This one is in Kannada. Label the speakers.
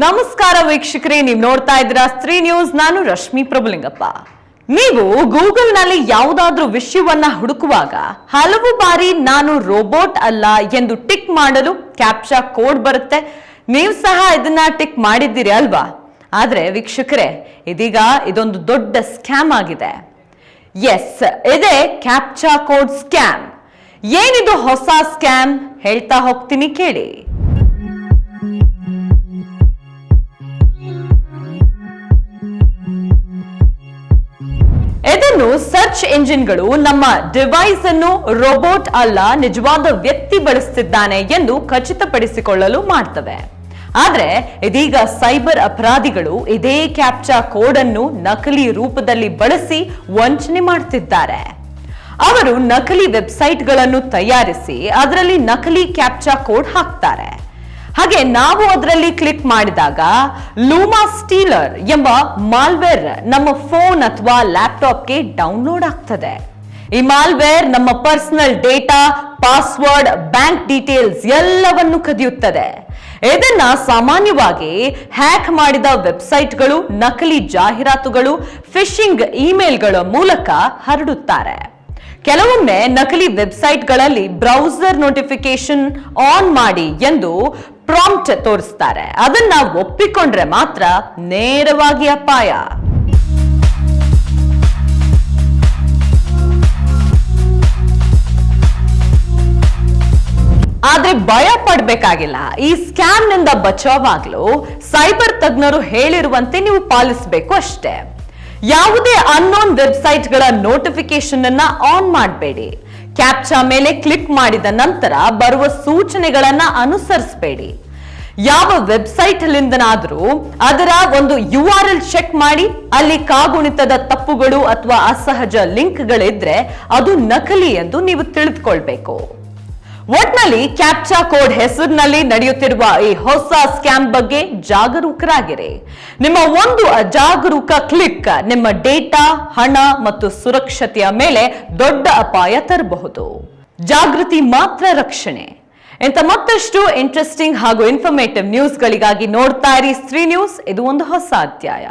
Speaker 1: ನಮಸ್ಕಾರ ವೀಕ್ಷಕರೇ, ನೀವು ನೋಡ್ತಾ ಇದ್ದೀರಾ ಸ್ತ್ರೀ ನ್ಯೂಸ್. ನಾನು ರಶ್ಮಿ ಪ್ರಭುಲಿಂಗಪ್ಪ. ನೀವು ಗೂಗಲ್ ನಲ್ಲಿ ಯಾವುದಾದ್ರೂ ವಿಷಯವನ್ನ ಹುಡುಕುವಾಗ ಹಲವು ಬಾರಿ ನಾನು ರೋಬೋಟ್ ಅಲ್ಲ ಎಂದು ಟಿಕ್ ಮಾಡಲು ಕ್ಯಾಪ್ಚಾ ಕೋಡ್ ಬರುತ್ತೆ. ನೀವು ಸಹ ಇದನ್ನ ಟಿಕ್ ಮಾಡಿದ್ದೀರಿ ಅಲ್ವಾ? ಆದ್ರೆ ವೀಕ್ಷಕರೇ, ಇದೀಗ ಇದೊಂದು ದೊಡ್ಡ ಸ್ಕ್ಯಾಮ್ ಆಗಿದೆ. ಎಸ್, ಇದೇ ಕ್ಯಾಪ್ಚಾ ಕೋಡ್ ಸ್ಕ್ಯಾಮ್. ಏನಿದು ಹೊಸ ಸ್ಕ್ಯಾಮ್? ಹೇಳ್ತಾ ಹೋಗ್ತೀನಿ, ಕೇಳಿ. ಇದನ್ನು ಸರ್ಚ್ ಎಂಜಿನ್ಗಳು ನಮ್ಮ ಡಿವೈಸ್ ಅನ್ನು ರೋಬೋಟ್ ಅಲ್ಲ, ನಿಜವಾದ ವ್ಯಕ್ತಿ ಬಳಸುತ್ತಿದ್ದಾನೆ ಎಂದು ಖಚಿತಪಡಿಸಿಕೊಳ್ಳಲು ಮಾಡ್ತವೆ. ಆದ್ರೆ ಇದೀಗ ಸೈಬರ್ ಅಪರಾಧಿಗಳು ಇದೇ ಕ್ಯಾಪ್ಚಾ ಕೋಡ್ ಅನ್ನು ನಕಲಿ ರೂಪದಲ್ಲಿ ಬಳಸಿ ವಂಚನೆ ಮಾಡುತ್ತಿದ್ದಾರೆ. ಅವರು ನಕಲಿ ವೆಬ್ಸೈಟ್ಗಳನ್ನು ತಯಾರಿಸಿ ಅದರಲ್ಲಿ ನಕಲಿ ಕ್ಯಾಪ್ಚಾ ಕೋಡ್ ಹಾಕ್ತಾರೆ. ಹಾಗೆ ನಾವು ಅದರಲ್ಲಿ ಕ್ಲಿಕ್ ಮಾಡಿದಾಗ ಲೂಮಾ ಸ್ಟೀಲರ್ ಎಂಬ ಮಾಲ್ವೇರ್ ನಮ್ಮ ಫೋನ್ ಅಥವಾ ಲ್ಯಾಪ್ಟಾಪ್ಗೆ ಡೌನ್ಲೋಡ್ ಆಗ್ತದೆ. ಈ ಮಾಲ್ವೇರ್ ನಮ್ಮ personal data, password, bank details ಎಲ್ಲವನ್ನು ಕದಿಯುತ್ತದೆ. ಇದನ್ನ ಸಾಮಾನ್ಯವಾಗಿ ಹ್ಯಾಕ್ ಮಾಡಿದ ವೆಬ್ಸೈಟ್ಗಳು, ನಕಲಿ ಜಾಹೀರಾತುಗಳು, ಫಿಶಿಂಗ್ ಇಮೇಲ್ಗಳ ಮೂಲಕ ಹರಡುತ್ತಾರೆ. ಕೆಲವೊಮ್ಮೆ ನಕಲಿ ವೆಬ್ಸೈಟ್ಗಳಲ್ಲಿ ಬ್ರೌಸರ್ ನೋಟಿಫಿಕೇಶನ್ ಆನ್ ಮಾಡಿ ಎಂದು ಪ್ರಾಂಪ್ಟ್ ತೋರಿಸ್ತಾರೆ. ಅದನ್ನ ಒಪ್ಪಿಕೊಂಡ್ರೆ ಮಾತ್ರ ನೇರವಾಗಿ ಅಪಾಯ. ಆದ್ರೆ ಭಯ ಪಡ್ಬೇಕಾಗಿಲ್ಲ. ಈ ಸ್ಕ್ಯಾಮ್ ನಿಂದ ಬಚಾವಾಗಲು ಸೈಬರ್ ತಜ್ಞರು ಹೇಳಿರುವಂತೆ ನೀವು ಪಾಲಿಸಬೇಕು ಅಷ್ಟೇ. ಯಾವುದೇ ಅನ್ನೋನ್ ವೆಬ್ಸೈಟ್ ಗಳ ನೋಟಿಫಿಕೇಶನ್ ಅನ್ನ ಆನ್ ಮಾಡಬೇಡಿ. ಕ್ಯಾಪ್ಚಾ ಮೇಲೆ ಕ್ಲಿಕ್ ಮಾಡಿದ ನಂತರ ಬರುವ ಸೂಚನೆಗಳನ್ನ ಅನುಸರಿಸಬೇಡಿ. ಯಾವ ವೆಬ್ಸೈಟ್ ಲಿಂದನಾದ್ರೂ ಅದರ ಒಂದು URL ಚೆಕ್ ಮಾಡಿ. ಅಲ್ಲಿ ಕಾಗುಣಿತದ ತಪ್ಪುಗಳು ಅಥವಾ ಅಸಹಜ ಲಿಂಕ್ಗಳಿದ್ರೆ ಅದು ನಕಲಿ ಎಂದು ನೀವು ತಿಳಿದುಕೊಳ್ಬೇಕು. ಒಟ್ನಲ್ಲಿ ಕ್ಯಾಪ್ಚಾ ಕೋಡ್ ಹೆಸರಿನಲ್ಲಿ ನಡೆಯುತ್ತಿರುವ ಈ ಹೊಸ ಸ್ಕ್ಯಾಮ್ ಬಗ್ಗೆ ಜಾಗರೂಕರಾಗಿರಿ. ನಿಮ್ಮ ಒಂದು ಅಜಾಗರೂಕ ಕ್ಲಿಕ್ ನಿಮ್ಮ ಡೇಟಾ, ಹಣ ಮತ್ತು ಸುರಕ್ಷತೆಯ ಮೇಲೆ ದೊಡ್ಡ ಅಪಾಯ ತರಬಹುದು. ಜಾಗೃತಿ ಮಾತ್ರ ರಕ್ಷಣೆ. ಇಂಥ ಮತ್ತಷ್ಟು ಇಂಟ್ರೆಸ್ಟಿಂಗ್ ಹಾಗೂ ಇನ್ಫಾರ್ಮೇಟಿವ್ ನ್ಯೂಸ್ಗಳಿಗಾಗಿ ನೋಡ್ತಾ ಇರಿ ಸ್ತ್ರೀ ನ್ಯೂಸ್. ಇದು ಒಂದು ಹೊಸ ಅಧ್ಯಾಯ.